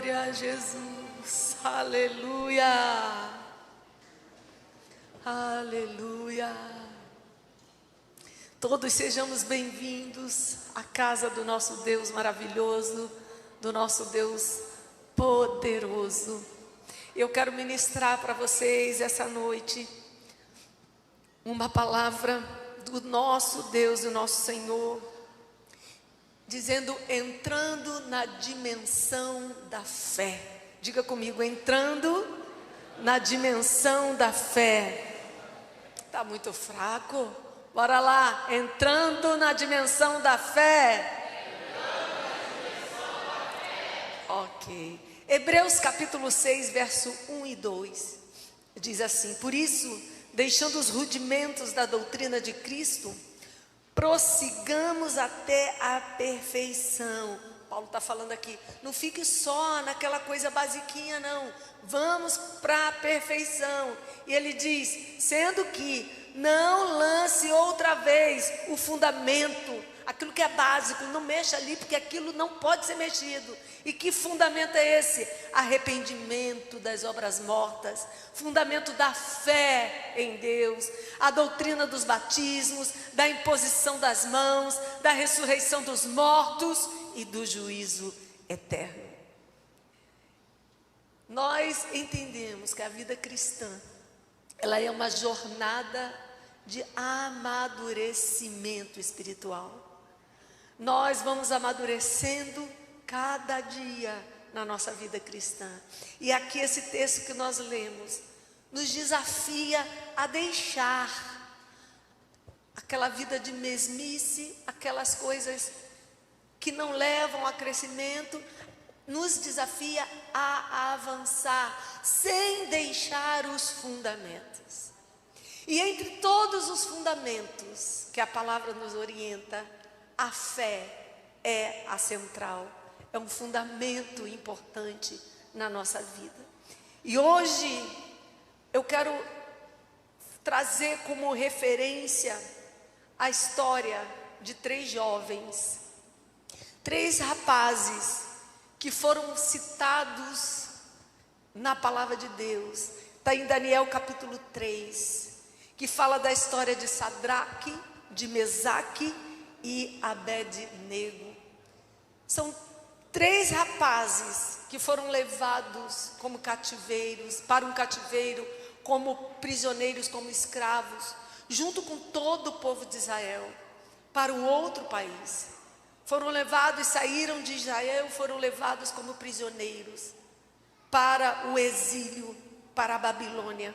Glória a Jesus, aleluia, aleluia. Todos sejamos bem-vindos à casa do nosso Deus maravilhoso, do nosso Deus poderoso. Eu quero ministrar para vocês essa noite uma palavra do nosso Deus e nosso Senhor, dizendo: entrando na dimensão da fé. Diga comigo: entrando na dimensão da fé. Está muito fraco? Bora lá, entrando na dimensão da fé. Ok. Hebreus capítulo 6, verso 1 e 2, diz assim: por isso, deixando os rudimentos da doutrina de Cristo, prossigamos até a perfeição. Paulo está falando aqui, não fique só naquela coisa basiquinha não, vamos para a perfeição. E ele diz, sendo que não lance outra vez o fundamento, aquilo que é básico, não mexa ali, porque aquilo não pode ser mexido. E que fundamento é esse? Arrependimento das obras mortas, fundamento da fé em Deus, a doutrina dos batismos, da imposição das mãos, da ressurreição dos mortos e do juízo eterno. Nós entendemos que a vida cristã, ela é uma jornada de amadurecimento espiritual. Nós vamos amadurecendo cada dia na nossa vida cristã. E aqui esse texto que nós lemos nos desafia a deixar aquela vida de mesmice, aquelas coisas que não levam a crescimento, nos desafia a avançar sem deixar os fundamentos. E entre todos os fundamentos que a palavra nos orienta, a fé é a central. É um fundamento importante na nossa vida. E hoje eu quero trazer como referência a história de 3 jovens, 3 rapazes que foram citados na palavra de Deus. Está em Daniel capítulo 3, que fala da história de Sadraque, de Mesaque e Abed-nego. São 3 rapazes que foram levados como cativeiros, para um cativeiro, como prisioneiros, como escravos, junto com todo o povo de Israel, para um outro país. Foram levados e saíram de Israel, foram levados como prisioneiros para o exílio, para a Babilônia.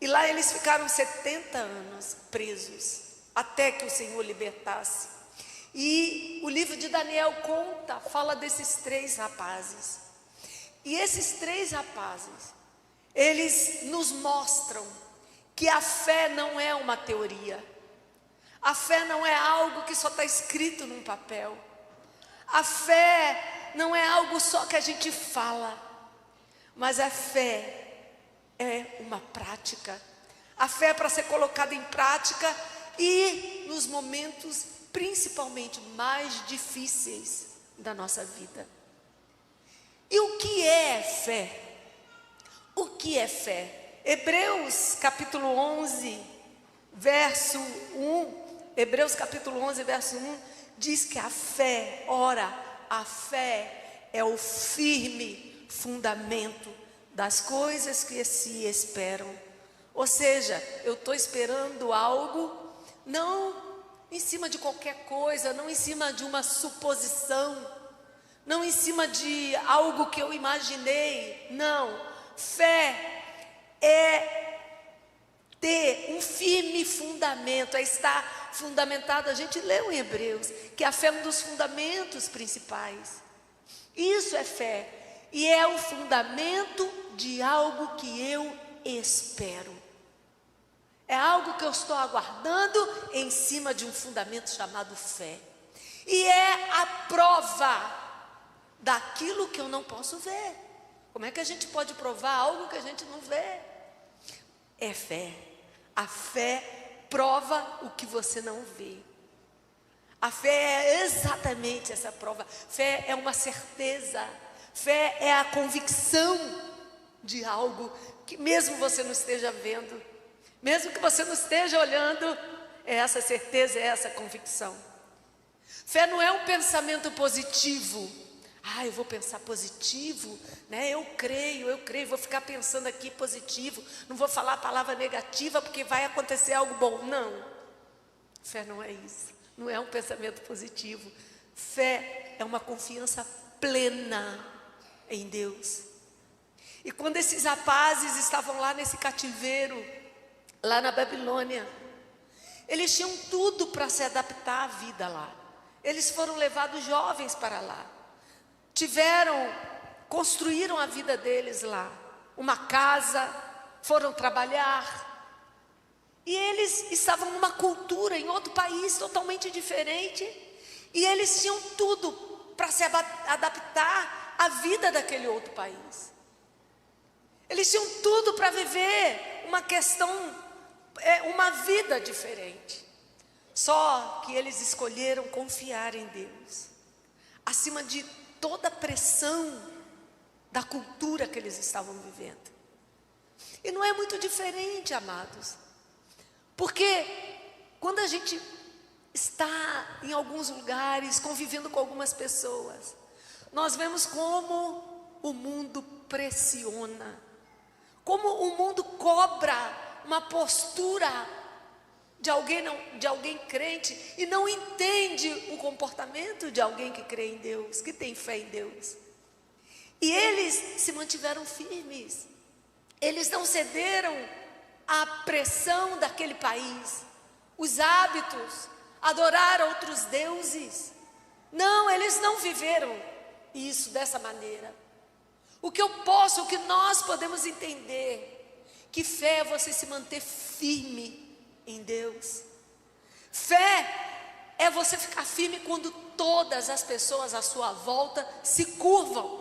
E lá eles ficaram 70 anos presos, até que o Senhor libertasse. E o livro de Daniel fala desses 3 rapazes. E esses 3 rapazes, eles nos mostram que a fé não é uma teoria. A fé não é algo que só está escrito num papel. A fé não é algo só que a gente fala. Mas a fé é uma prática. A fé é para ser colocada em prática e nos momentos principalmente mais difíceis da nossa vida. E o que é fé? O que é fé? Hebreus capítulo 11, verso 1, Hebreus capítulo 11, verso 1, diz que a fé é o firme fundamento das coisas que se esperam. Ou seja, eu estou esperando algo, não em cima de qualquer coisa, não em cima de uma suposição, não em cima de algo que eu imaginei, não. Fé é ter um firme fundamento, é estar fundamentado. A gente leu em Hebreus que a fé é um dos fundamentos principais. Isso é fé, e é o fundamento de algo que eu espero. É algo que eu estou aguardando em cima de um fundamento chamado fé. E é a prova daquilo que eu não posso ver. Como é que a gente pode provar algo que a gente não vê? É fé. A fé prova o que você não vê. A fé é exatamente essa prova. Fé é uma certeza. Fé é a convicção de algo que mesmo você não esteja vendo, mesmo que você não esteja olhando, é essa certeza, é essa convicção. Fé não é um pensamento positivo. Eu vou pensar positivo, né? Eu creio, vou ficar pensando aqui positivo, não vou falar a palavra negativa porque vai acontecer algo bom. Não, fé não é isso, não é um pensamento positivo. Fé é uma confiança plena em Deus. E quando esses rapazes estavam lá nesse cativeiro, lá na Babilônia, eles tinham tudo para se adaptar à vida lá. Eles foram levados jovens para lá. Construíram a vida deles lá, uma casa, foram trabalhar, e eles estavam numa cultura, em outro país totalmente diferente, e eles tinham tudo para se adaptar à vida daquele outro país. Eles tinham tudo para viver uma vida diferente, só que eles escolheram confiar em Deus, acima de toda a pressão da cultura que eles estavam vivendo. E não é muito diferente, amados, porque quando a gente está em alguns lugares, convivendo com algumas pessoas, nós vemos como o mundo pressiona, como o mundo cobra uma postura de alguém crente e não entende o comportamento de alguém que crê em Deus, que tem fé em Deus. E eles se mantiveram firmes, eles não cederam à pressão daquele país, os hábitos, adorar outros deuses. Não, eles não viveram isso dessa maneira. O que nós podemos entender, que fé é você se manter firme em Deus. Fé é você ficar firme quando todas as pessoas à sua volta se curvam.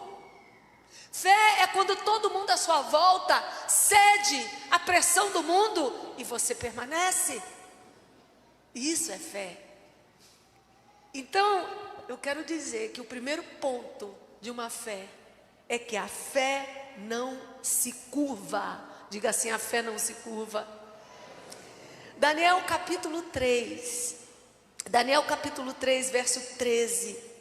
Fé é quando todo mundo à sua volta cede à pressão do mundo e você permanece. Isso é fé. Então, eu quero dizer que o primeiro ponto de uma fé é que a fé não se curva. Diga assim: a fé não se curva. Daniel capítulo 3, verso 13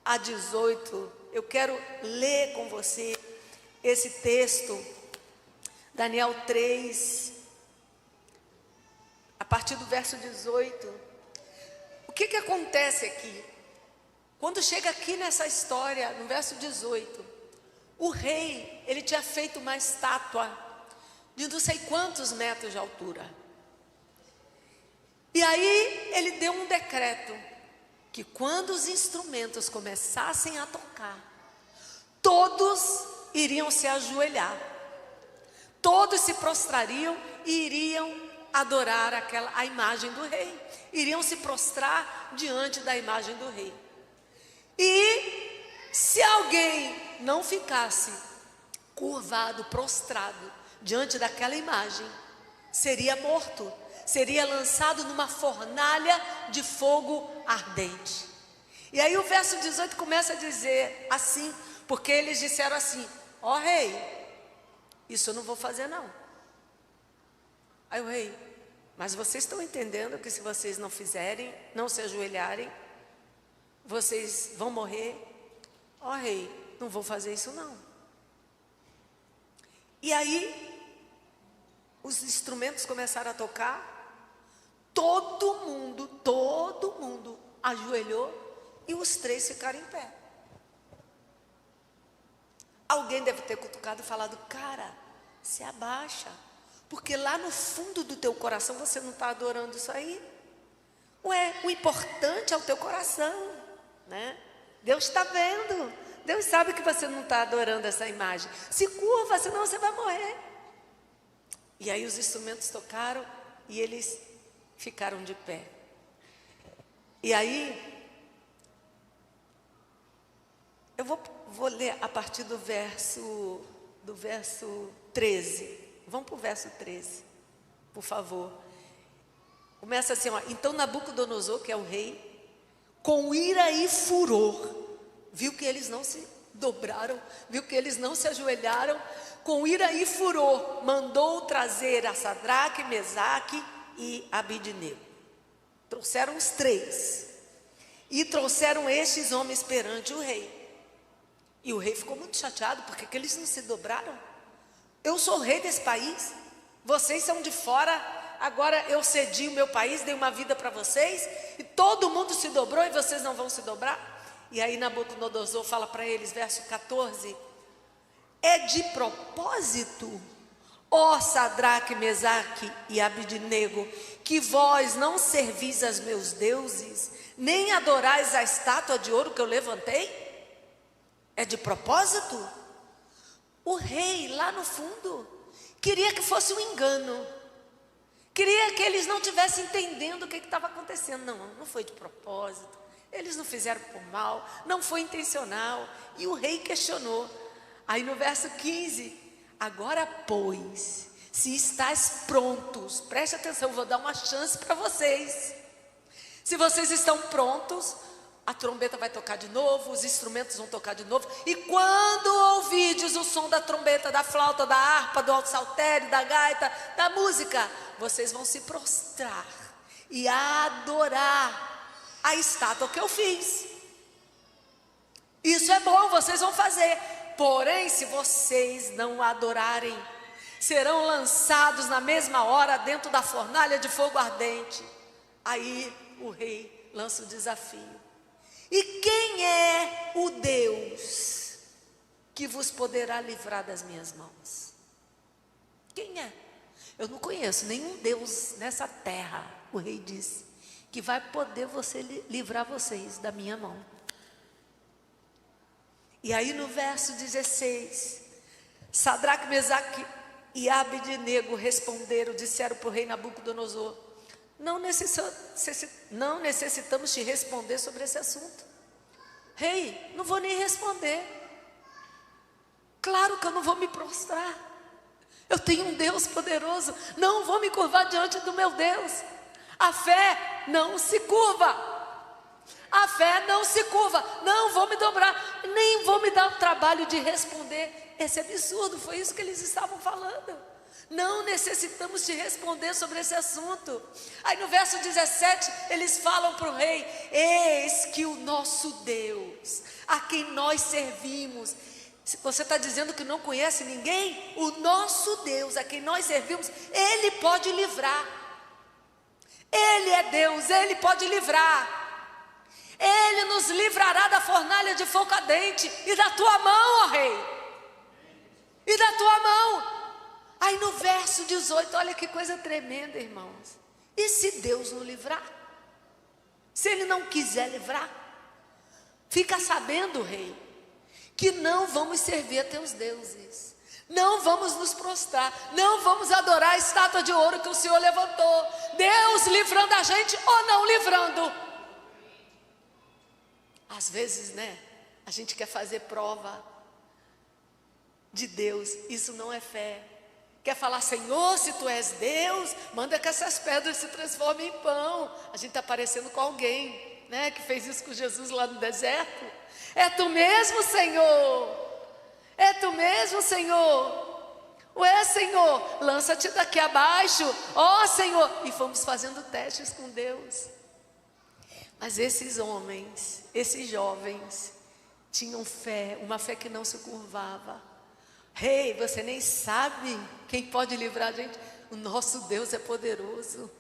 a 18, eu quero ler com você esse texto, Daniel 3, a partir do verso 18. O que acontece aqui? Quando chega aqui nessa história, no verso 18, o rei, ele tinha feito uma estátua de não sei quantos metros de altura. E aí ele deu um decreto, que quando os instrumentos começassem a tocar, todos iriam se ajoelhar, todos se prostrariam e iriam adorar a imagem do rei, iriam se prostrar diante da imagem do rei. E se alguém não ficasse curvado, prostrado diante daquela imagem, seria morto, seria lançado numa fornalha de fogo ardente. E aí o verso 18 começa a dizer assim, porque eles disseram assim: ó rei, isso eu não vou fazer não. Aí o rei: mas vocês estão entendendo que se vocês não fizerem, não se ajoelharem, vocês vão morrer? Ó rei, não vou fazer isso não. E aí os instrumentos começaram a tocar, todo mundo ajoelhou e os três ficaram em pé. Alguém deve ter cutucado e falado: cara, se abaixa, porque lá no fundo do teu coração você não está adorando isso aí. Ué, o importante é o teu coração, né? Deus está vendo, Deus sabe que você não está adorando essa imagem. Se curva, senão você vai morrer. E aí os instrumentos tocaram e eles ficaram de pé. E aí eu vou ler a partir do verso 13. Vamos para o verso 13, por favor. Começa assim, ó: então Nabucodonosor, que é o rei, com ira e furor, viu que eles dobraram, viu que eles não se ajoelharam, com ira e furor, mandou trazer a Sadraque, Mesaque e Abidnego. Trouxeram os três, e trouxeram estes homens perante o rei. E o rei ficou muito chateado, porque que eles não se dobraram? Eu sou o rei desse país, vocês são de fora, agora eu cedi o meu país, dei uma vida para vocês, e todo mundo se dobrou e vocês não vão se dobrar? E aí Nabucodonosor fala para eles, verso 14, é de propósito, ó Sadraque, Mesaque e Abidnego, que vós não servis aos meus deuses, nem adorais a estátua de ouro que eu levantei? É de propósito? O rei lá no fundo queria que fosse um engano, queria que eles não estivessem entendendo o que estava acontecendo. Não foi de propósito, eles não fizeram por mal, não foi intencional. E o rei questionou. Aí no verso 15, agora pois, se estáis prontos, preste atenção, eu vou dar uma chance para vocês. Se vocês estão prontos, a trombeta vai tocar de novo, os instrumentos vão tocar de novo. E quando ouvides o som da trombeta, da flauta, da harpa, do alto saltério, da gaita, da música, vocês vão se prostrar e adorar a estátua que eu fiz. Isso é bom, vocês vão fazer. Porém, se vocês não adorarem, serão lançados na mesma hora dentro da fornalha de fogo ardente. Aí o rei lança o desafio. E quem é o Deus que vos poderá livrar das minhas mãos? Quem é? Eu não conheço nenhum Deus nessa terra, o rei disse, que vai poder livrar vocês da minha mão. E aí no verso 16, Sadraque, Mesaque e Abidnego responderam, disseram para o rei Nabucodonosor, não necessitamos te responder sobre esse assunto. Rei, não vou nem responder. Claro que eu não vou me prostrar. Eu tenho um Deus poderoso, não vou me curvar diante do meu Deus. A fé não se curva. A fé não se curva, não vou me dobrar, nem vou me dar o trabalho de responder. Esse absurdo, foi isso que eles estavam falando. Não necessitamos te responder sobre esse assunto. Aí no verso 17, eles falam para o rei, eis que o nosso Deus, a quem nós servimos, você está dizendo que não conhece ninguém? O nosso Deus, a quem nós servimos, Ele pode livrar. Ele é Deus, Ele pode livrar. Ele nos livrará da fornalha de fogo ardente e da tua mão, ó rei. E da tua mão. Aí no verso 18, olha que coisa tremenda, irmãos. E se Deus não livrar? Se Ele não quiser livrar? Fica sabendo, rei, que não vamos servir a teus deuses. Não vamos nos prostrar, não vamos adorar a estátua de ouro que o Senhor levantou. Deus livrando a gente ou não livrando. Às vezes, né, a gente quer fazer prova de Deus, isso não é fé. Quer falar, Senhor, se Tu és Deus, manda que essas pedras se transformem em pão. A gente está parecendo com alguém, né, que fez isso com Jesus lá no deserto. É Tu mesmo, Senhor? É Tu mesmo, Senhor? Ué, Senhor, lança-te daqui abaixo, ó Senhor. E fomos fazendo testes com Deus. Mas esses homens, esses jovens, tinham fé, uma fé que não se curvava. Rei, você nem sabe quem pode livrar a gente. O nosso Deus é poderoso.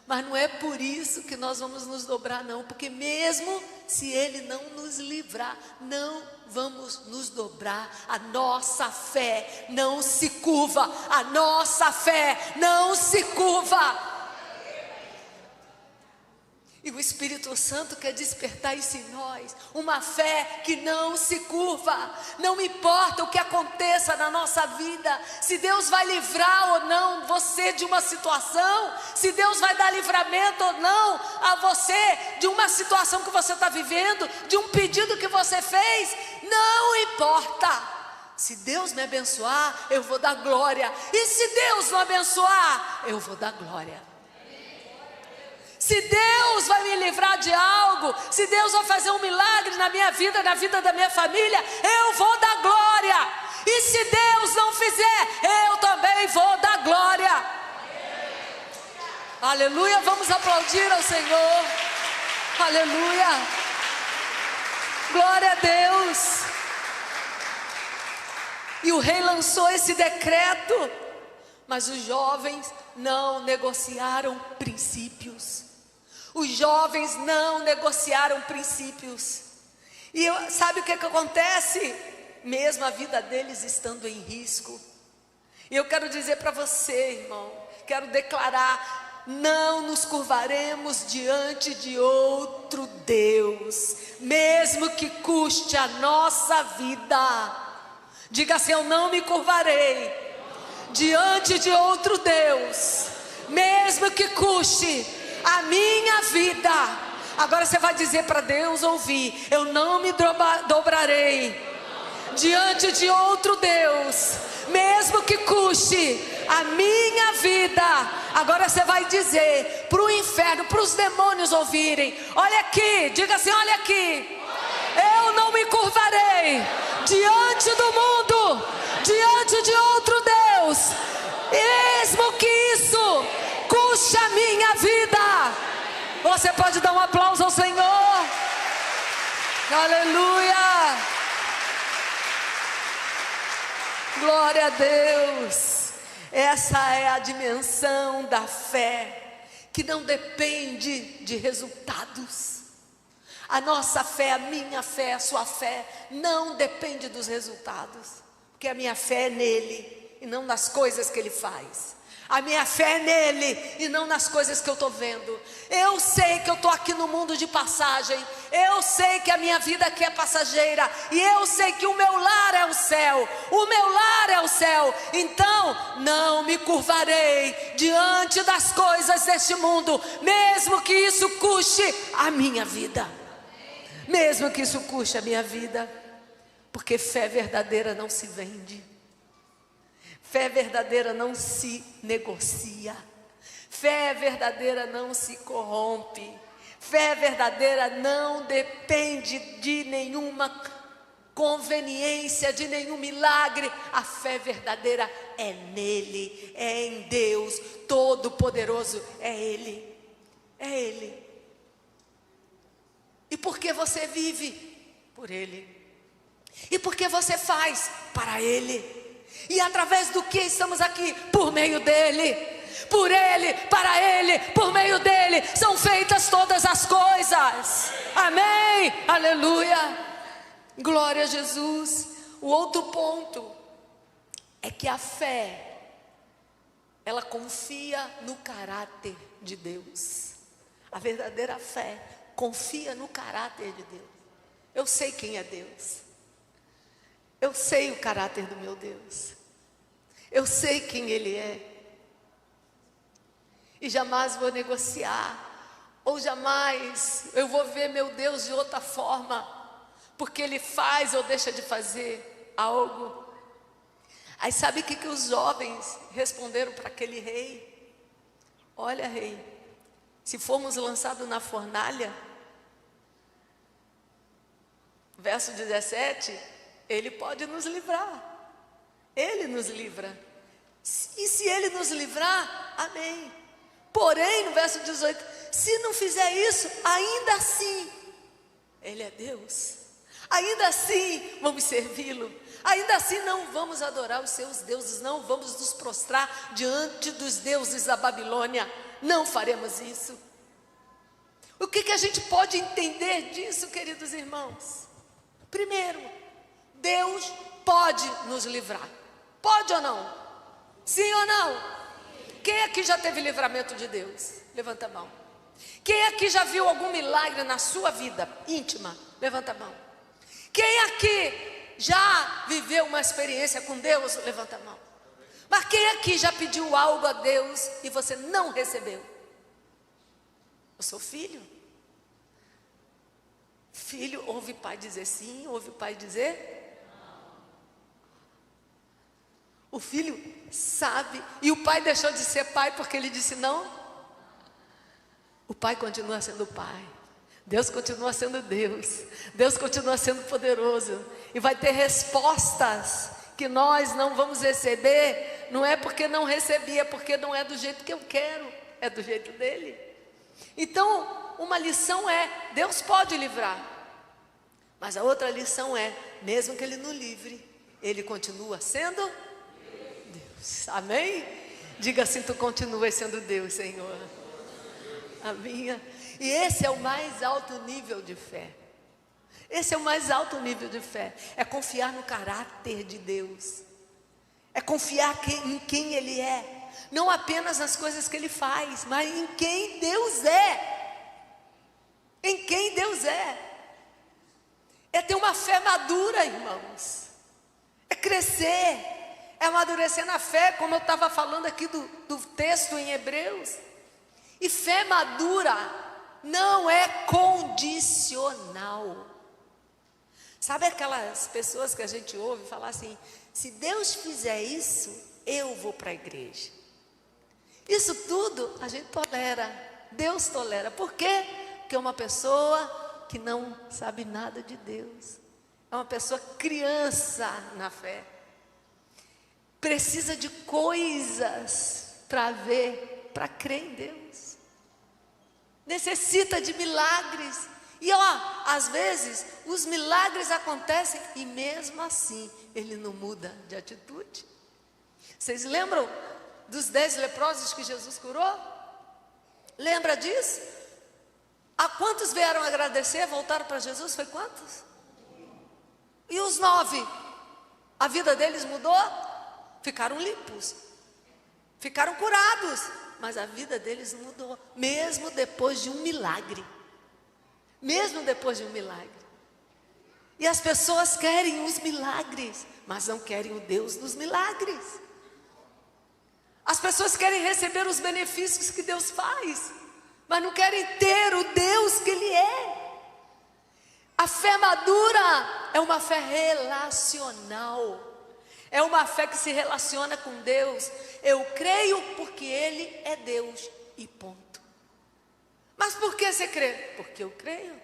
Mas não é por isso que nós vamos nos dobrar, não. Porque mesmo se Ele não nos livrar, não vamos nos dobrar. A nossa fé não se curva. A nossa fé não se curva. E o Espírito Santo quer despertar isso em nós, uma fé que não se curva. Não importa o que aconteça na nossa vida, se Deus vai livrar ou não você de uma situação, se Deus vai dar livramento ou não a você de uma situação que você está vivendo, de um pedido que você fez, não importa. Se Deus me abençoar, eu vou dar glória, e se Deus não abençoar, eu vou dar glória. Se Deus vai me livrar de algo, se Deus vai fazer um milagre na minha vida, na vida da minha família, eu vou dar glória. E se Deus não fizer, eu também vou dar glória. Aleluia, vamos aplaudir ao Senhor. Aleluia. Glória a Deus. E o rei lançou esse decreto, mas os jovens não negociaram princípios. Os jovens não negociaram princípios. E sabe o que acontece? Mesmo a vida deles estando em risco. E eu quero dizer para você, irmão, quero declarar: não nos curvaremos diante de outro Deus, mesmo que custe a nossa vida. Diga assim: eu não me curvarei diante de outro Deus, mesmo que custe a minha vida. Agora você vai dizer para Deus ouvir: eu não me dobrarei diante de outro Deus, mesmo que custe a minha vida. Agora você vai dizer para o inferno, para os demônios ouvirem: olha aqui, diga assim: olha aqui, eu não me curvarei diante do mundo, diante de outro Deus, mesmo que isso custe a minha vida. Você pode dar um aplauso ao Senhor. Aleluia. Glória a Deus. Essa é a dimensão da fé, que não depende de resultados. A nossa fé, a minha fé, a sua fé não depende dos resultados, porque a minha fé é nele e não nas coisas que ele faz. A minha fé é nele e não nas coisas que eu estou vendo. Eu sei que eu estou aqui no mundo de passagem. Eu sei que a minha vida aqui é passageira. E eu sei que o meu lar é o céu. O meu lar é o céu. Então não me curvarei diante das coisas deste mundo, mesmo que isso custe a minha vida. Mesmo que isso custe a minha vida. Porque fé verdadeira não se vende. Fé verdadeira não se negocia. Fé verdadeira não se corrompe. Fé verdadeira não depende de nenhuma conveniência, de nenhum milagre. A fé verdadeira é nele, é em Deus Todo-Poderoso. É Ele, é Ele. E por que você vive? Por Ele. E por que você faz? Para Ele. E através do que estamos aqui? Por meio dele. Por ele, para ele, por meio dele são feitas todas as coisas. Amém, aleluia. Glória a Jesus. O outro ponto é que a fé, ela confia no caráter de Deus. A verdadeira fé confia no caráter de Deus. Eu sei quem é Deus. Eu sei o caráter do meu Deus. Eu sei quem Ele é. E jamais vou negociar. Ou jamais eu vou ver meu Deus de outra forma, porque Ele faz ou deixa de fazer algo. Aí sabe o que os jovens responderam para aquele rei? Olha, rei, se formos lançados na fornalha, verso 17, Ele pode nos livrar. Ele nos livra. E se Ele nos livrar, amém. Porém, no verso 18, se não fizer isso, ainda assim, Ele é Deus. Ainda assim, vamos servi-lo. Ainda assim, não vamos adorar os seus deuses. Não vamos nos prostrar diante dos deuses da Babilônia. Não faremos isso. O que a gente pode entender disso, queridos irmãos? Primeiro, Deus pode nos livrar. Pode ou não? Sim ou não? Quem aqui já teve livramento de Deus? Levanta a mão. Quem aqui já viu algum milagre na sua vida íntima? Levanta a mão. Quem aqui já viveu uma experiência com Deus? Levanta a mão. Mas quem aqui já pediu algo a Deus e você não recebeu? Eu sou filho. Filho ouve pai dizer sim, ouve pai dizer o filho sabe. E o pai deixou de ser pai porque ele disse não? O Pai continua sendo Pai. Deus continua sendo Deus. Deus continua sendo poderoso. E vai ter respostas que nós não vamos receber. Não é porque não recebi, é porque não é do jeito que eu quero. É do jeito dele. Então, uma lição é: Deus pode livrar. Mas a outra lição é: mesmo que Ele não livre, Ele continua sendo Deus. Amém? Diga assim: tu continuas sendo Deus, Senhor. A minha. E esse é o mais alto nível de fé. Esse é o mais alto nível de fé. É confiar no caráter de Deus. É confiar em quem Ele é. Não apenas nas coisas que Ele faz, mas em quem Deus é. Em quem Deus é. É ter uma fé madura, irmãos. É crescer. É amadurecer na fé, como eu estava falando aqui do texto em Hebreus. E fé madura não é condicional. Sabe aquelas pessoas que a gente ouve falar assim: se Deus fizer isso, eu vou para a igreja. Isso tudo a gente tolera. Deus tolera. Por quê? Porque é uma pessoa que não sabe nada de Deus. É uma pessoa criança na fé. Precisa de coisas para ver, para crer em Deus. Necessita de milagres. E às vezes os milagres acontecem e mesmo assim Ele não muda de atitude. Vocês lembram dos 10 leprosos que Jesus curou? Lembra disso? A quantos vieram agradecer, voltaram para Jesus? Foi quantos? E os 9? A vida deles mudou? Ficaram limpos, ficaram curados, mas a vida deles mudou, mesmo depois de um milagre. Mesmo depois de um milagre. E as pessoas querem os milagres, mas não querem o Deus dos milagres. As pessoas querem receber os benefícios que Deus faz, mas não querem ter o Deus que Ele é. A fé madura é uma fé relacional. É uma fé que se relaciona com Deus. Eu creio porque Ele é Deus e ponto. Mas por que você crê? Porque eu creio.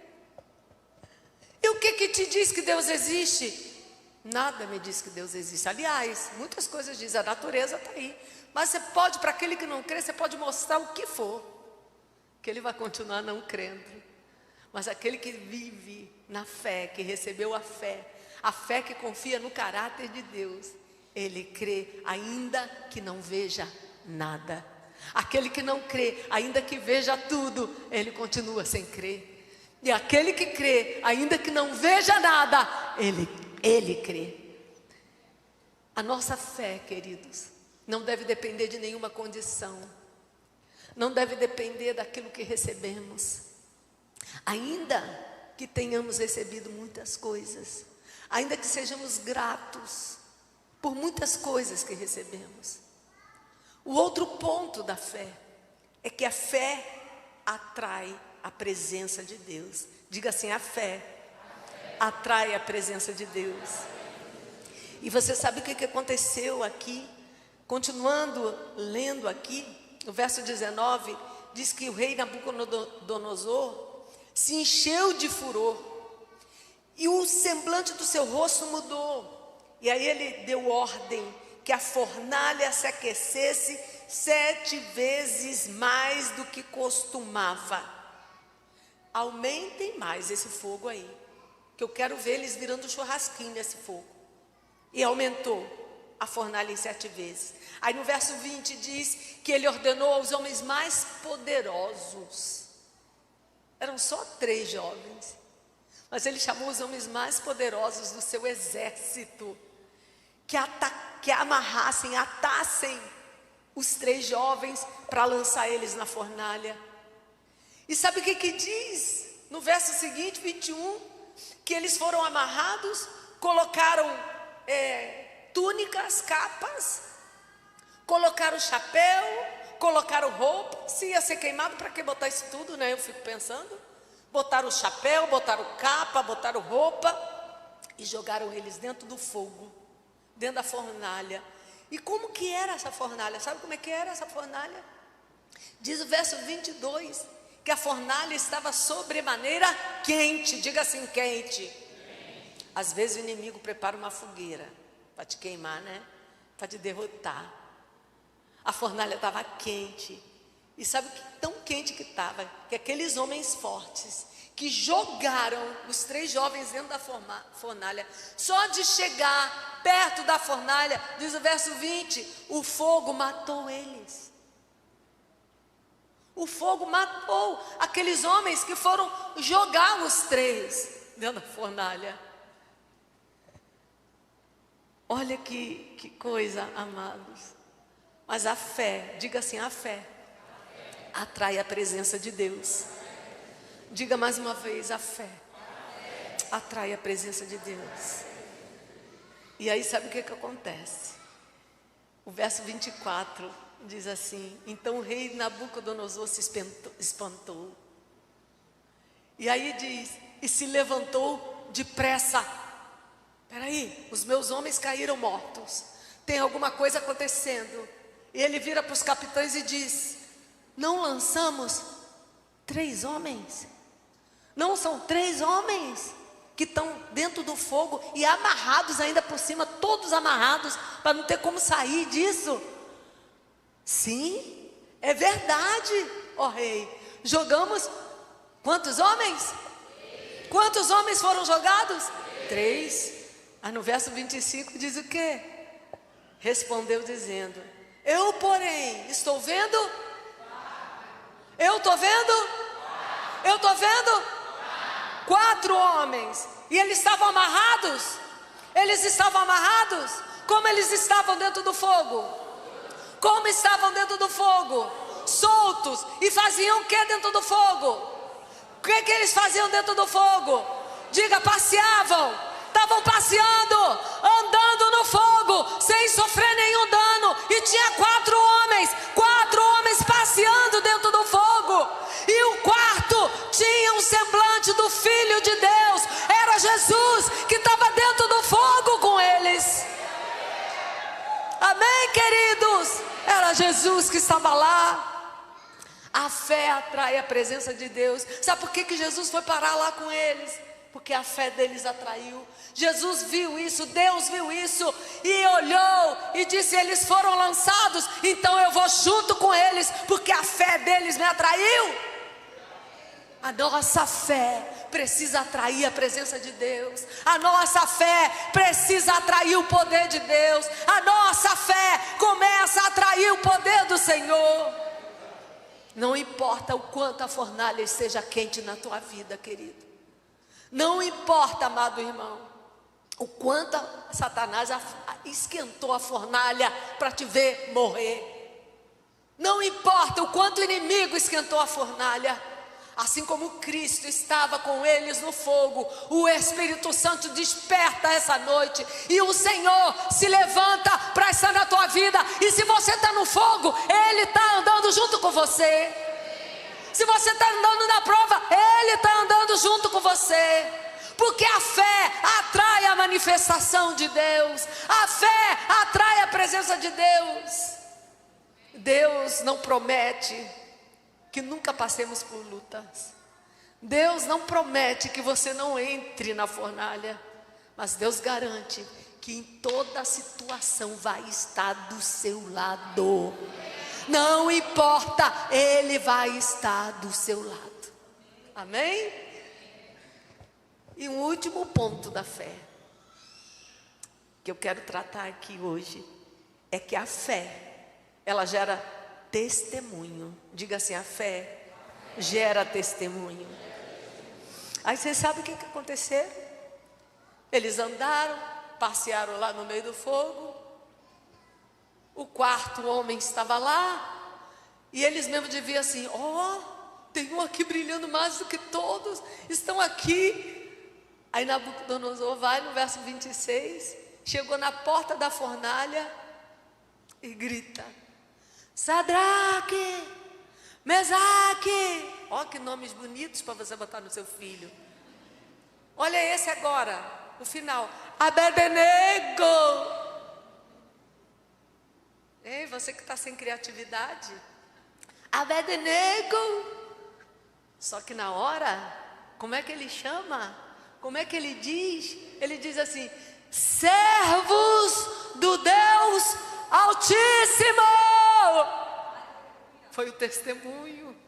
E o que te diz que Deus existe? Nada me diz que Deus existe. Aliás, muitas coisas dizem, a natureza está aí. Mas você pode, para aquele que não crê, você pode mostrar o que for, que ele vai continuar não crendo. Mas aquele que vive na fé, que recebeu a fé que confia no caráter de Deus, ele crê ainda que não veja nada. Aquele que não crê, ainda que veja tudo, ele continua sem crer. E aquele que crê, ainda que não veja nada, ele crê. A nossa fé, queridos, não deve depender de nenhuma condição. Não deve depender daquilo que recebemos. Ainda que tenhamos recebido muitas coisas, ainda que sejamos gratos por muitas coisas que recebemos. O outro ponto da fé é que a fé atrai a presença de Deus. Diga assim: a fé atrai a presença de Deus. E você sabe o que aconteceu aqui? Continuando lendo aqui, no verso 19, diz que o rei Nabucodonosor se encheu de furor e o semblante do seu rosto mudou. E aí ele deu ordem que a fornalha se aquecesse 7 vezes mais do que costumava. Aumentem mais esse fogo aí, que eu quero ver eles virando churrasquinho nesse fogo. E aumentou a fornalha em 7 vezes. Aí no verso 20 diz que ele ordenou aos homens mais poderosos. Eram só 3 jovens, mas ele chamou os homens mais poderosos do seu exército, que amarrassem, atassem os 3 jovens para lançar eles na fornalha. E sabe o que diz no verso seguinte, 21? Que eles foram amarrados, colocaram túnicas, capas, colocaram chapéu, colocaram roupa. Se ia ser queimado, para que botar isso tudo, né? Eu fico pensando. Botaram o chapéu, botaram capa, botaram roupa e jogaram eles dentro do fogo, dentro da fornalha. E como que era essa fornalha? Sabe como é que era essa fornalha? Diz o verso 22, que a fornalha estava sobremaneira quente. Diga assim, quente. Às vezes o inimigo prepara uma fogueira para te queimar, né? Para te derrotar. A fornalha estava quente. E sabe que tão quente que estava? Que aqueles homens fortes que jogaram os 3 jovens dentro da fornalha, só de chegar perto da fornalha, diz o verso 20, o fogo matou eles. O fogo matou aqueles homens que foram jogar os 3 dentro da fornalha. Olha que coisa, amados. Mas a fé, diga assim, a fé atrai a presença de Deus. Diga mais uma vez, a fé atrai a presença de Deus. E aí sabe o que acontece? O verso 24 diz assim: então o rei Nabucodonosor se espantou. E aí diz, e se levantou depressa. Peraí, os meus homens caíram mortos, tem alguma coisa acontecendo. E ele vira para os capitães e diz: não lançamos 3 homens? Não são 3 homens que estão dentro do fogo e amarrados ainda por cima, todos amarrados, para não ter como sair disso? Sim, é verdade, ó rei. Jogamos quantos homens? Quantos homens foram jogados? 3. Aí no verso 25 diz o quê? Respondeu dizendo: eu, porém, estou vendo? Eu estou vendo? Eu estou vendo? 4 homens. E eles estavam amarrados? Eles estavam amarrados? Como eles estavam dentro do fogo? Como estavam dentro do fogo? Soltos. E faziam o que dentro do fogo? O que eles faziam dentro do fogo? Diga, passeavam. Estavam passeando, andando no fogo, sem sofrer nenhum dano. E tinha 4 homens passeando dentro do fogo. E o quarto tinha um semblante do Filho de Deus. Era Jesus que estava dentro do fogo com eles. Amém, queridos? Era Jesus que estava lá. A fé atrai a presença de Deus. Sabe por que Jesus foi parar lá com eles? Porque a fé deles atraiu. Jesus viu isso, Deus viu isso e olhou e disse: eles foram lançados, então eu vou junto com eles, porque a fé deles me atraiu. A nossa fé precisa atrair a presença de Deus. A nossa fé precisa atrair o poder de Deus. A nossa fé começa a atrair o poder do Senhor. Não importa o quanto a fornalha esteja quente na tua vida, querido. Não importa, amado irmão, o quanto Satanás esquentou a fornalha para te ver morrer. Não importa o quanto o inimigo esquentou a fornalha. Assim como Cristo estava com eles no fogo, o Espírito Santo desperta essa noite e o Senhor se levanta para estar na tua vida. E se você está no fogo, Ele está andando junto com você. Se você está andando na prova, Ele está andando junto com você. Porque a fé atrai a manifestação de Deus. A fé atrai a presença de Deus. Deus não promete que nunca passemos por lutas. Deus não promete que você não entre na fornalha. Mas Deus garante que em toda situação vai estar do seu lado. Não importa, Ele vai estar do seu lado. Amém? E um último ponto da fé que eu quero tratar aqui hoje é que a fé, ela gera testemunho. Diga assim, a fé gera testemunho. Aí você sabe o que aconteceu? Eles andaram, passearam lá no meio do fogo. O quarto homem estava lá. E eles mesmo deviam assim: tem um aqui brilhando mais do que todos, estão aqui. Aí Nabucodonosor vai no verso 26, chegou na porta da fornalha e grita: Sadraque, Mesaque. Ó, que nomes bonitos para você botar no seu filho. Olha esse agora, o final: Abednego. Ei, você que está sem criatividade. Abednego. Só que na hora, como é que ele chama? Como é que ele diz? Ele diz assim: servos do Deus Altíssimo. Foi o testemunho.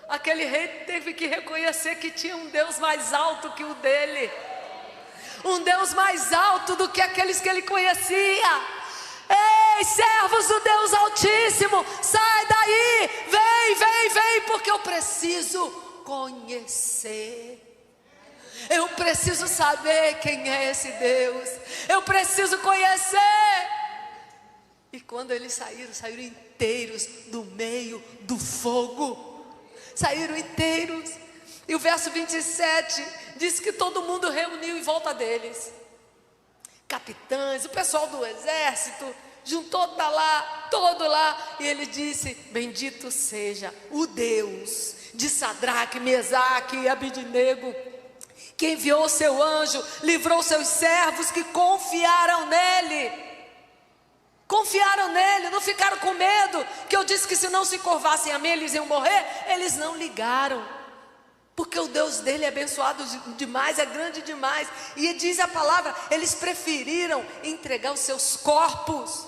Aquele rei teve que reconhecer que tinha um Deus mais alto que o dele, um Deus mais alto do que aqueles que ele conhecia. Ei, servos do Deus Altíssimo, sai daí, vem, porque eu preciso conhecer. Eu preciso saber quem é esse Deus. Eu preciso conhecer. E quando eles saíram inteiros do meio do fogo. Saíram inteiros. E o verso 27 diz que todo mundo reuniu em volta deles. Capitães, o pessoal do exército, juntou todo lá. E ele disse: bendito seja o Deus de Sadraque, Mesaque e Abidnego, que enviou o seu anjo, livrou seus servos que confiaram nele. Confiaram nele, não ficaram com medo, que eu disse que se não se curvassem a mim eles iam morrer. Eles não ligaram, porque o Deus dele é abençoado demais, é grande demais. E diz a palavra, eles preferiram entregar os seus corpos,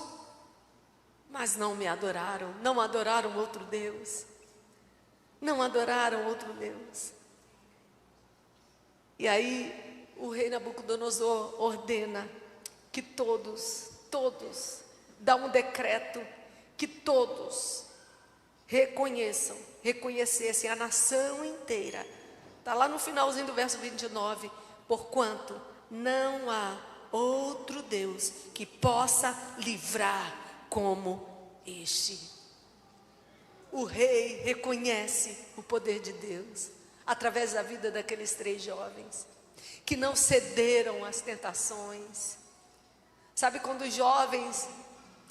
mas não me adoraram, não adoraram outro Deus, não adoraram outro Deus. E aí o rei Nabucodonosor ordena que todos, dá um decreto, que todos reconhecessem a nação inteira. Está lá no finalzinho do verso 29. Porquanto não há outro Deus que possa livrar como este. O rei reconhece o poder de Deus através da vida daqueles 3 jovens que não cederam às tentações. Sabe quando os jovens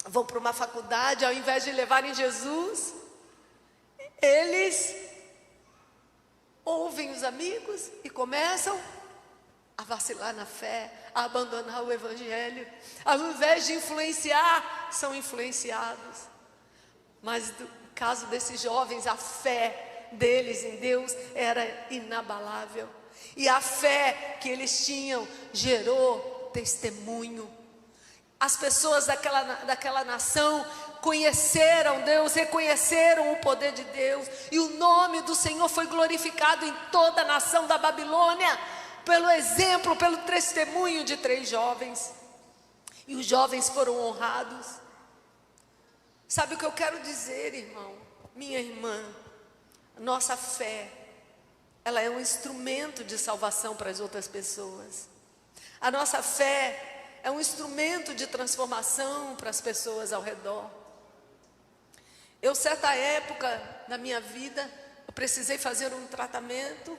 vão para uma faculdade, ao invés de levarem Jesus, eles ouvem os amigos e começam a vacilar na fé, a abandonar o evangelho. Ao invés de influenciar, são influenciados. Mas no caso desses jovens, a fé deles em Deus era inabalável. E a fé que eles tinham gerou testemunho. As pessoas daquela nação conheceram Deus, reconheceram o poder de Deus, e o nome do Senhor foi glorificado em toda a nação da Babilônia, pelo exemplo, pelo testemunho de 3 jovens. E os jovens foram honrados. Sabe o que eu quero dizer, irmão, minha irmã? Nossa fé, ela é um instrumento de salvação para as outras pessoas. A nossa fé é um instrumento de transformação para as pessoas ao redor. Eu, certa época na minha vida, eu precisei fazer um tratamento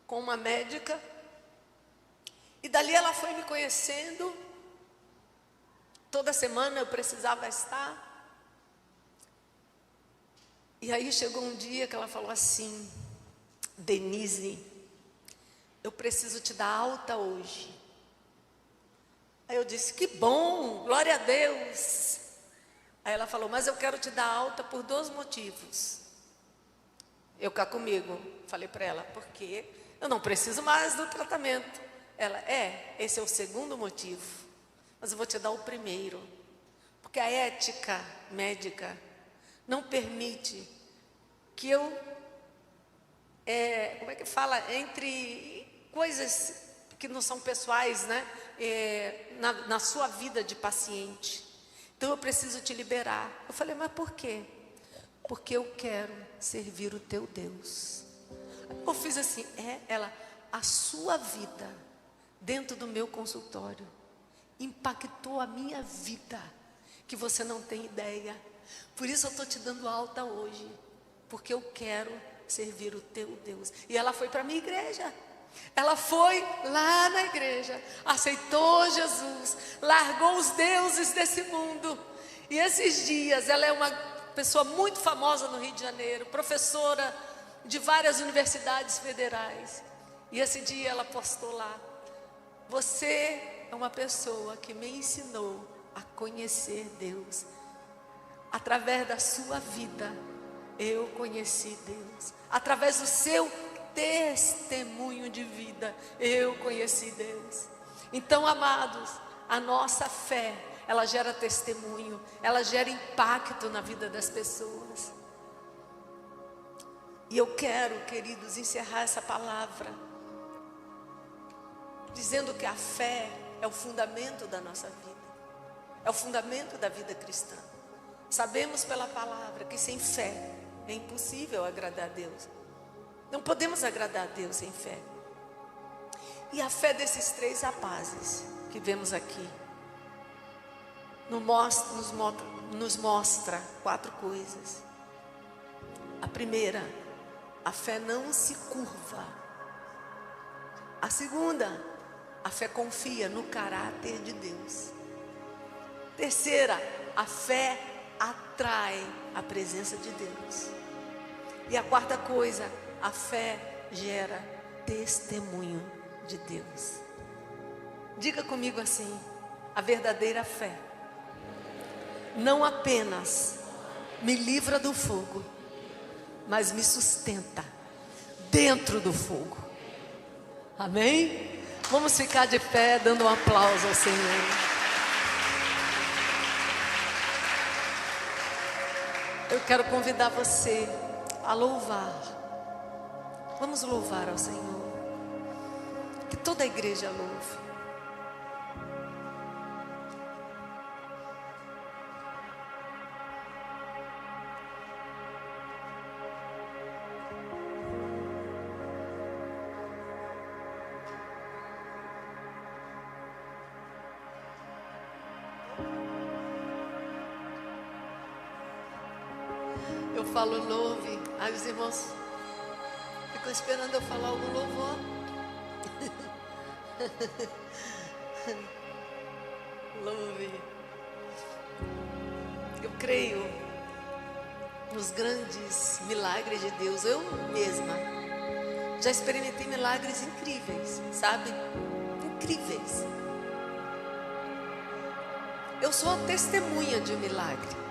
com uma médica. E dali ela foi me conhecendo. Toda semana eu precisava estar. E aí chegou um dia que ela falou assim: Denise, eu preciso te dar alta hoje. Aí eu disse: que bom, glória a Deus. Aí ela falou: mas eu quero te dar alta por 2 motivos. Eu cá comigo, falei para ela: porque eu não preciso mais do tratamento. Ela: esse é o segundo motivo, mas eu vou te dar o primeiro. Porque a ética médica não permite que eu, como é que fala, entre coisas que não são pessoais, né? Na sua vida de paciente. Então eu preciso te liberar. Eu falei: mas por quê? Porque eu quero servir o teu Deus. Eu fiz assim, ela: a sua vida dentro do meu consultório impactou a minha vida, que você não tem ideia. Por isso eu estou te dando alta hoje, porque eu quero servir o teu Deus. E ela foi para a minha igreja. Ela foi lá na igreja, aceitou Jesus, largou os deuses desse mundo. E esses dias, ela é uma pessoa muito famosa no Rio de Janeiro, professora de várias universidades federais. E esse dia ela postou lá: você é uma pessoa que me ensinou a conhecer Deus. Através da sua vida, eu conheci Deus. Através do seu testemunho de vida, eu conheci Deus. Então, amados, a nossa fé, ela gera testemunho, ela gera impacto na vida das pessoas. E eu quero, queridos, encerrar essa palavra dizendo que a fé é o fundamento da nossa vida, é o fundamento da vida cristã. Sabemos pela palavra que sem fé é impossível agradar a Deus. Não podemos agradar a Deus sem fé. E a fé desses três rapazes que vemos aqui nos mostra 4 coisas. A primeira, a fé não se curva. A segunda, a fé confia no caráter de Deus. Terceira, a fé atrai a presença de Deus. E a quarta coisa, a fé gera testemunho de Deus. Diga comigo assim: a verdadeira fé não apenas me livra do fogo, mas me sustenta dentro do fogo. Amém? Vamos ficar de pé dando um aplauso ao Senhor. Eu quero convidar você a louvar. Vamos louvar ao Senhor. Que toda a igreja louve. Eu falo louve, aí os irmãos ficam esperando eu falar algum louvor. Louve. Eu creio nos grandes milagres de Deus. Eu mesma já experimentei milagres incríveis, sabe? Incríveis. Eu sou a testemunha de um milagre.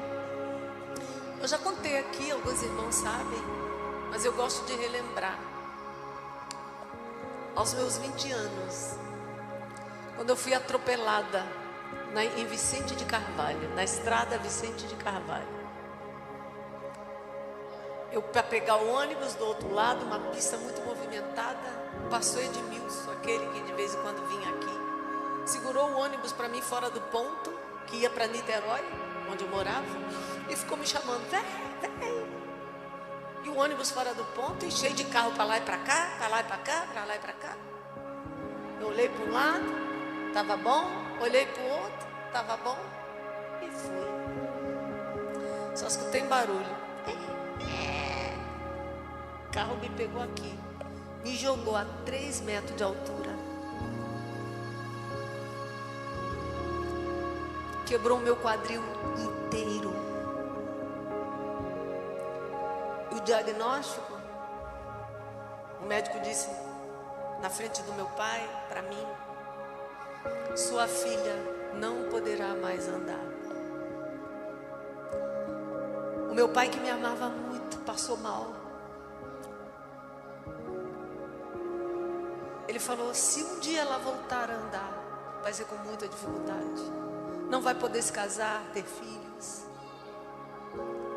Eu já contei aqui, alguns irmãos sabem, mas eu gosto de relembrar. Aos meus 20 anos, quando eu fui atropelada em Vicente de Carvalho, na estrada Vicente de Carvalho. Eu, para pegar o ônibus do outro lado, uma pista muito movimentada, passou Edmilson, aquele que de vez em quando vinha aqui, segurou o ônibus para mim fora do ponto, que ia para Niterói, onde eu morava, e ficou me chamando, vem. E o ônibus fora do ponto, e cheio de carro para lá e para cá, para lá e para cá, para lá e para cá. Eu olhei para um lado, estava bom, olhei para o outro, estava bom, e fui. Só escutei barulho. O carro me pegou aqui, me jogou a 3 metros de altura. Quebrou o meu quadril inteiro. E o diagnóstico, o médico disse na frente do meu pai, para mim: sua filha não poderá mais andar. O meu pai, que me amava muito, passou mal. Ele falou: se um dia ela voltar a andar, vai ser com muita dificuldade. Não vai poder se casar, ter filhos.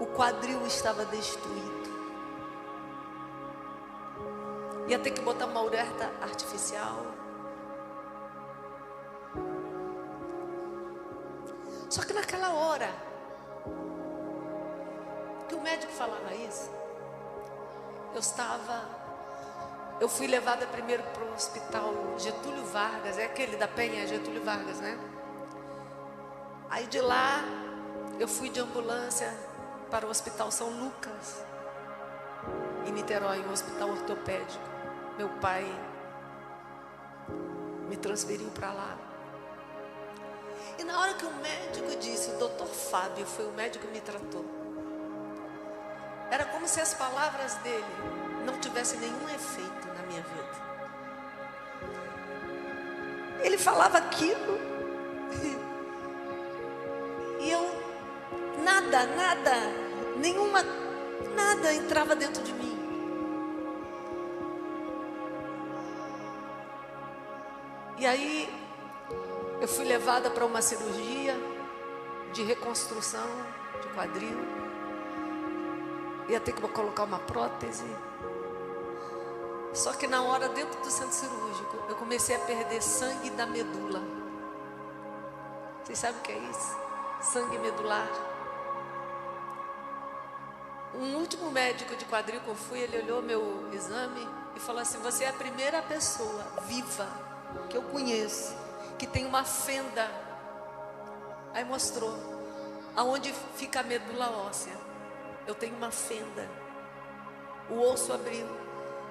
O quadril estava destruído. Ia ter que botar uma uretra artificial. Só que naquela hora que o médico falava isso, eu fui levada primeiro para o hospital Getúlio Vargas, é aquele da Penha, Getúlio Vargas, né? Aí de lá eu fui de ambulância para o Hospital São Lucas, em Niterói, um hospital ortopédico. Meu pai me transferiu para lá. E na hora que o médico disse, o doutor Fábio, foi o médico que me tratou, era como se as palavras dele não tivessem nenhum efeito na minha vida. Ele falava aquilo e eu, nenhuma Nada entrava dentro de mim. E aí eu fui levada para uma cirurgia de reconstrução de quadril. Ia ter que colocar uma prótese. Só que na hora, dentro do centro cirúrgico, eu comecei a perder sangue da medula. Vocês sabem o que é isso? Sangue medular. Um último médico de quadril que eu fui, ele olhou meu exame e falou assim: você é a primeira pessoa viva que eu conheço que tem uma fenda. Aí mostrou aonde fica a medula óssea. Eu tenho uma fenda. O osso abriu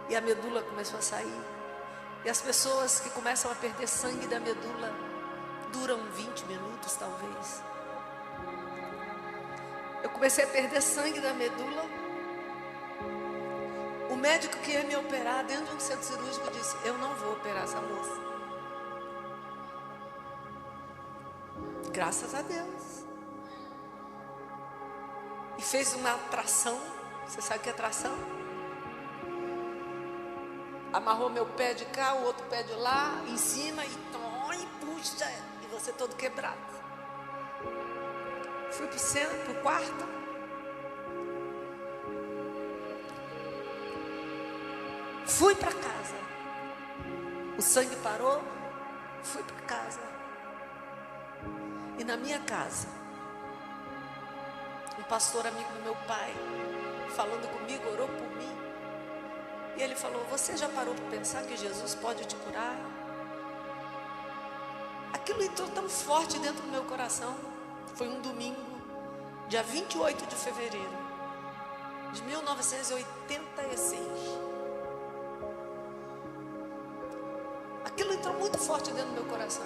e a medula começou a sair. E as pessoas que começam a perder sangue da medula duram 20 minutos talvez. Eu comecei a perder sangue da medula. O médico que ia me operar dentro de um centro cirúrgico disse: eu não vou operar essa moça. Graças a Deus. E fez uma tração. Você sabe o que é tração? Amarrou meu pé de cá, o outro pé de lá, em cima, e puxa, e você todo quebrado. Fui pro quarto. Fui para casa. O sangue parou. Fui para casa. E na minha casa, um pastor amigo do meu pai, falando comigo, orou por mim. E ele falou: você já parou para pensar que Jesus pode te curar? Aquilo entrou tão forte dentro do meu coração. Foi um domingo, dia 28 de fevereiro de 1986. Aquilo entrou muito forte dentro do meu coração.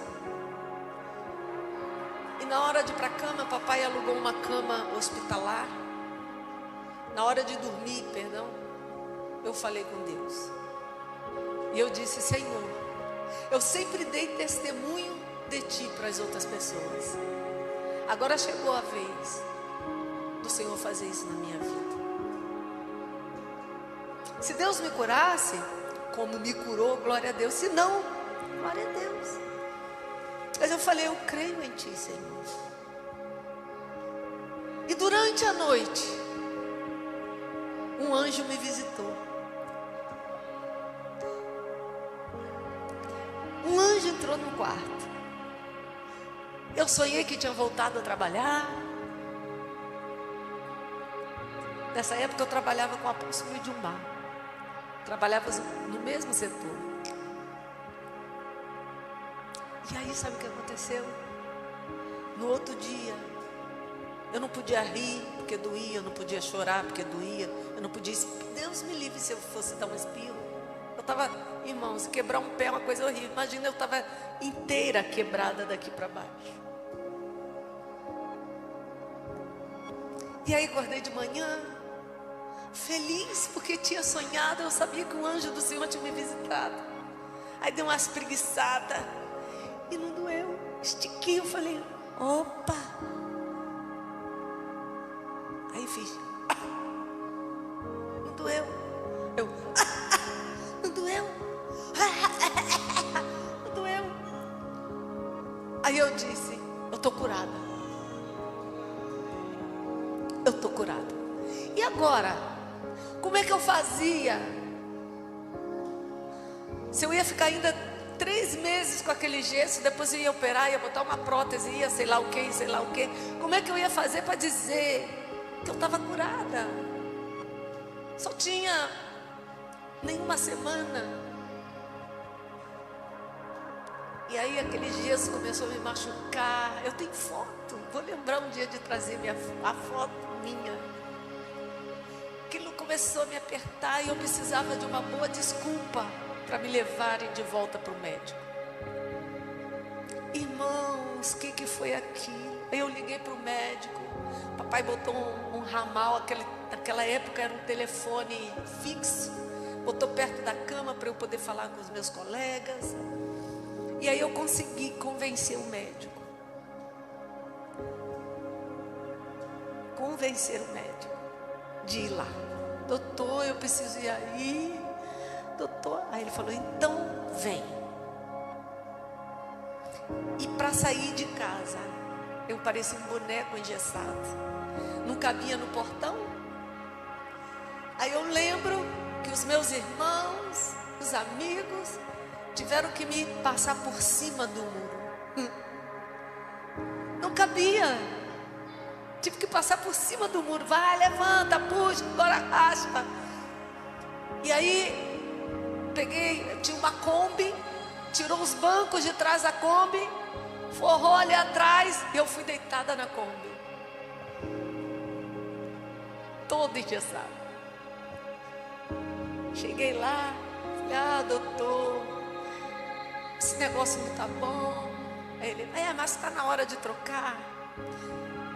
E na hora de ir para a cama, papai alugou uma cama hospitalar. Na hora de dormir, eu falei com Deus. E eu disse: Senhor, eu sempre dei testemunho de Ti para as outras pessoas. Agora chegou a vez do Senhor fazer isso na minha vida. Se Deus me curasse, como me curou, glória a Deus. Se não, glória a Deus. Mas eu falei: eu creio em Ti, Senhor. E durante a noite, um anjo me visitou. Um anjo entrou no quarto. Eu sonhei que tinha voltado a trabalhar. Nessa época eu trabalhava com o apóstolo Edilmar. Trabalhava no mesmo setor. E aí sabe o que aconteceu? No outro dia, eu não podia rir porque doía, eu não podia chorar porque doía, eu não podia... Deus me livre se eu fosse dar um espirro. Eu estava, irmãos, quebrar um pé é uma coisa horrível. Imagina, eu estava inteira quebrada daqui para baixo. E aí acordei de manhã, feliz porque tinha sonhado. Eu sabia que o anjo do Senhor tinha me visitado. Aí dei umas preguiçadas e não doeu. Estiquei, eu falei: opa. Aí fiz, não doeu. Eu, não doeu. Não doeu. Aí eu disse: eu estou curada. Eu estou curada. E agora? Como é que eu fazia? Se eu ia ficar ainda 3 meses com aquele gesso, depois eu ia operar, ia botar uma prótese, ia sei lá o que, sei lá o que. Como é que eu ia fazer para dizer que eu estava curada? Só tinha nenhuma semana. E aí aquele gesso começou a me machucar. Eu tenho foto. Vou lembrar um dia de trazer a foto minha. Aquilo começou a me apertar e eu precisava de uma boa desculpa para me levarem de volta para o médico. Irmãos, o que foi aquilo? Aí eu liguei para o médico. Papai botou um ramal, naquela época era um telefone fixo. Botou perto da cama para eu poder falar com os meus colegas. E aí eu consegui convencer o médico. de ir lá. Doutor, eu preciso ir aí. Doutor, aí ele falou, então vem. E para sair de casa, eu parecia um boneco engessado. Não cabia no portão. Aí eu lembro que os meus irmãos, os amigos, tiveram que me passar por cima do muro. Não cabia. Tive que passar por cima do muro. Vai, levanta, puxa, agora arrasta. E aí, tinha uma Kombi, tirou os bancos de trás da Kombi, forrou ali atrás, e eu fui deitada na Kombi. Toda engessada. Cheguei lá, falei, doutor, esse negócio não tá bom. Aí ele, mas está na hora de trocar.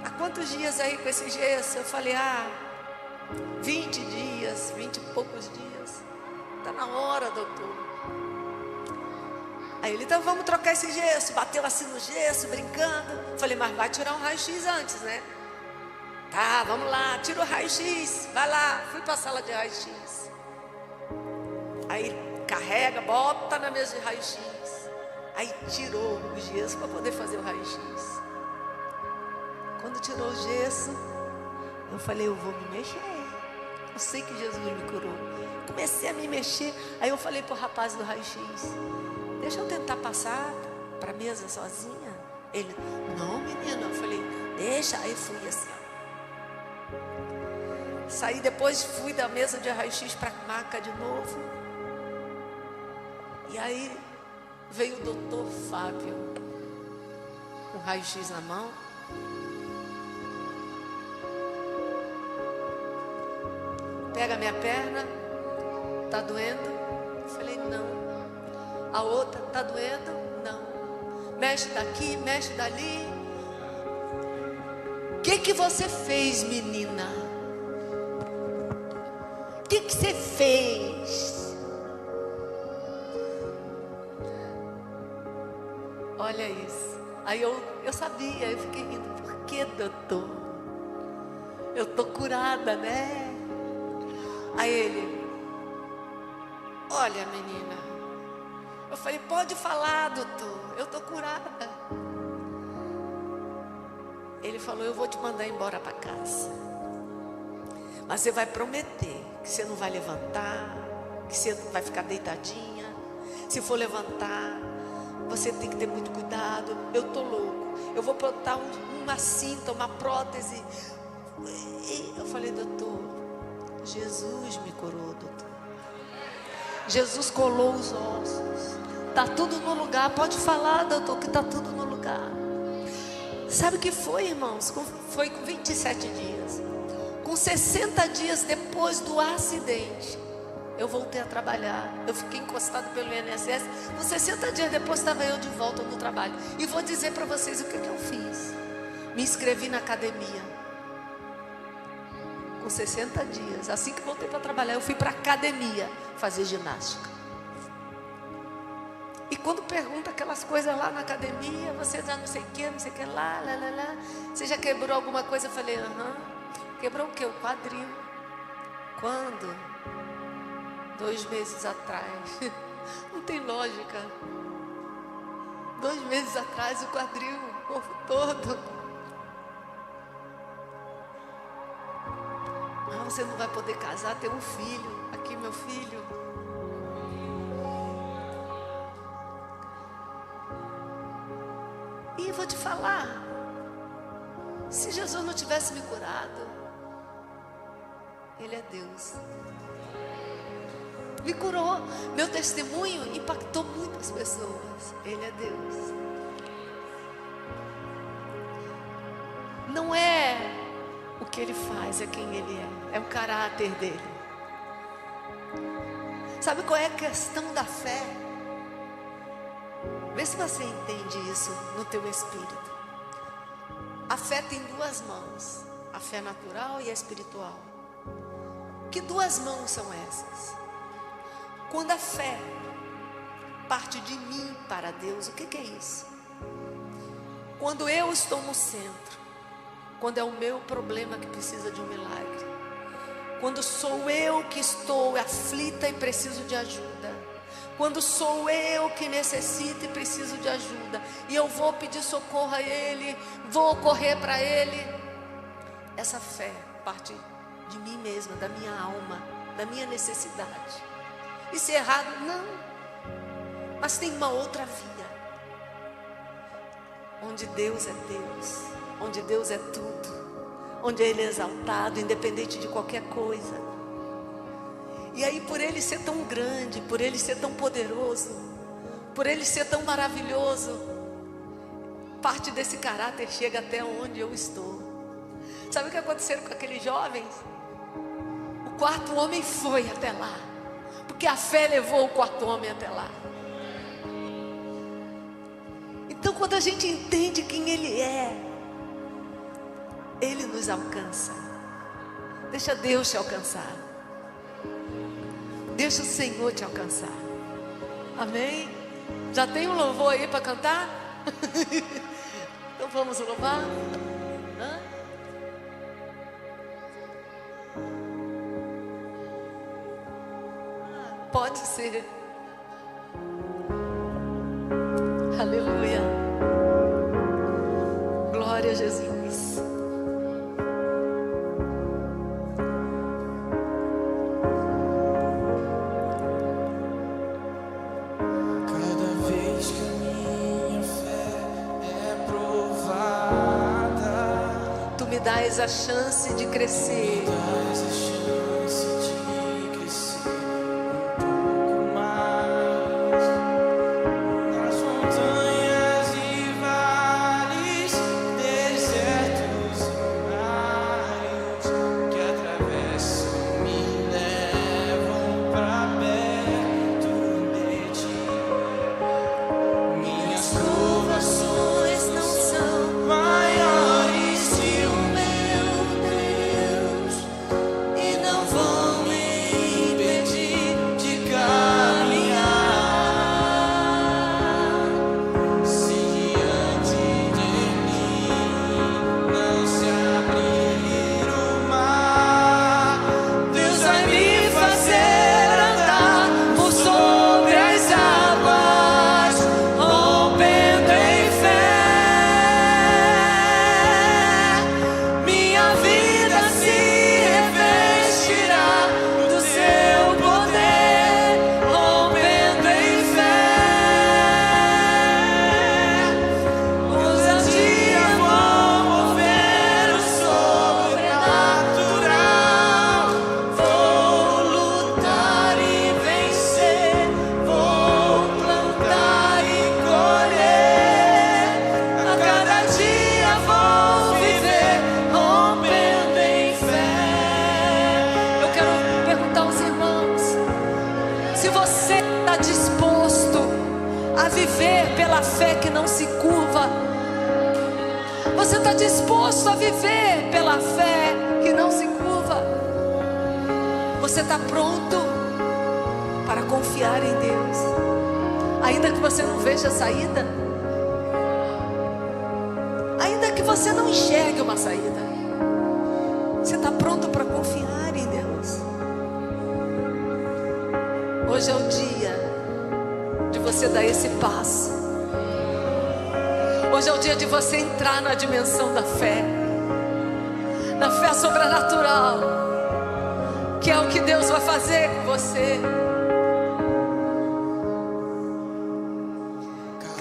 Há quantos dias aí com esse gesso? Eu falei, 20 dias, 20 e poucos dias. Está na hora, doutor. Aí ele, então vamos trocar esse gesso. Bateu assim no gesso, brincando. Falei, mas vai tirar um raio-x antes, né? Tá, vamos lá, tira o raio-x. Vai lá, fui para a sala de raio-x. Aí carrega, bota na mesa de raio-x. Aí tirou o gesso para poder fazer o raio-x. Quando tirou o gesso, eu falei, eu vou me mexer. Eu sei que Jesus me curou. Comecei a me mexer. Aí eu falei para o rapaz do raio-x, deixa eu tentar passar para a mesa sozinha. Ele, não menina. Eu falei, deixa. Aí fui assim, saí depois, fui da mesa de raio-x para a maca de novo. E aí veio o doutor Fábio, com raio-x na mão. Pega minha perna, tá doendo? Eu falei, não. A outra, tá doendo? Não. Mexe daqui, mexe dali. O que você fez, menina? O que você fez? Olha isso. Aí eu sabia, eu fiquei rindo. Por que, doutor? Eu tô curada, né? Aí ele, olha, menina. Eu falei, pode falar, doutor, eu tô curada. Ele falou, eu vou te mandar embora para casa, mas você vai prometer que você não vai levantar, que você vai ficar deitadinha. Se for levantar, você tem que ter muito cuidado. Eu tô louco, eu vou botar uma cinta, uma prótese. E eu falei, doutor, Jesus me curou, doutor. Jesus colou os ossos. Está tudo no lugar. Pode falar, doutor, que está tudo no lugar. Sabe o que foi, irmãos? Foi com 27 dias. Com 60 dias depois do acidente, eu voltei a trabalhar. Eu fiquei encostado pelo INSS. Com 60 dias depois estava eu de volta no trabalho. E vou dizer para vocês o que eu fiz. Me inscrevi na academia. Com 60 dias, assim que voltei para trabalhar, eu fui para a academia fazer ginástica. E quando pergunta aquelas coisas lá na academia, você já não sei o que, lá. Você já quebrou alguma coisa? Eu falei, Quebrou o quê? O quadril. Quando? 2 meses atrás. Não tem lógica. 2 meses atrás, o quadril, o corpo todo. Você não vai poder casar, ter um filho. Aqui, meu filho. E vou te falar, se Jesus não tivesse me curado, Ele é Deus. Me curou. Meu testemunho impactou muitas pessoas. Ele é Deus. Não é o que Ele faz, é quem Ele é. É o caráter dEle. Sabe qual é a questão da fé? Vê se você entende isso no teu espírito. A fé tem 2 mãos. A fé natural e a espiritual. Que 2 mãos são essas? Quando a fé parte de mim para Deus, o que é isso? Quando eu estou no centro. Quando é o meu problema que precisa de um milagre. quando sou eu que estou aflita e preciso de ajuda, quando sou eu que necessito e preciso de ajuda, e eu vou pedir socorro a Ele, vou correr para Ele, essa fé parte de mim mesma, da minha alma, da minha necessidade. Isso é errado? Não. Mas tem uma outra via, onde Deus é Deus, onde Deus é tudo, onde Ele é exaltado, independente de qualquer coisa. E aí, por Ele ser tão grande, por Ele ser tão poderoso, por Ele ser tão maravilhoso, parte desse caráter chega até onde eu estou. Sabe o que aconteceu com aqueles jovens? O quarto homem foi até lá, porque a fé levou o quarto homem até lá. Então, quando a gente entende quem Ele é, Ele nos alcança. Deixa Deus te alcançar. Deixa o Senhor te alcançar. Amém? Já tem um louvor aí para cantar? Então vamos louvar? Hã? Pode ser. Aleluia. Glória a Jesus. Dás a chance de crescer. Dás a chance de crescer um pouco mais nas montanhas e vales, desertos e mares que atravessam, me levam pra perto de ti. Minhas provações não são maiores que o fé que não se curva. Você está disposto a viver pela fé que não se curva? Você está pronto para confiar em Deus, ainda que você não veja a saída, ainda que você não enxergue uma saída? Você está pronto para confiar em Deus? Hoje é o dia de você dar esse passo. Hoje é o dia de você entrar na dimensão da fé, na fé sobrenatural, que é o que Deus vai fazer com você.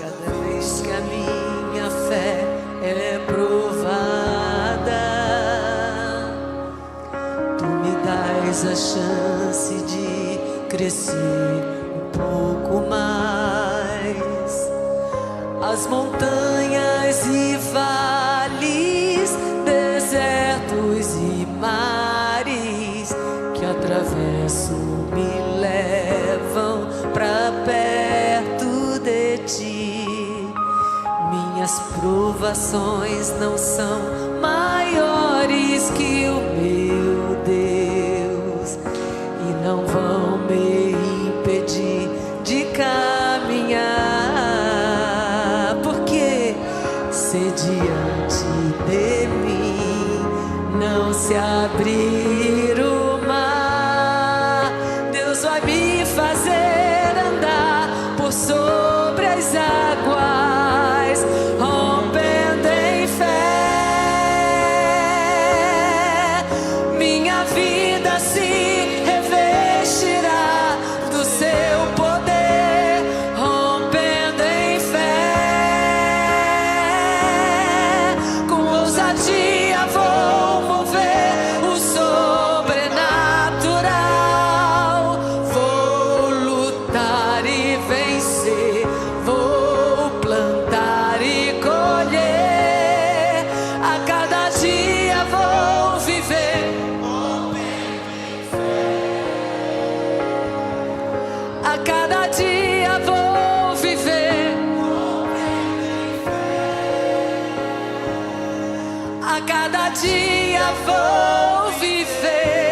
Cada vez que a minha fé é provada, Tu me dás a chance de crescer um pouco mais. As montanhas e vales, desertos e mares que atravesso me levam pra perto de Ti. Minhas provações não são maiores que o meu Deus e não vão me impedir de caminhar. Se diante de mim não se abrir o mar, cada dia vou viver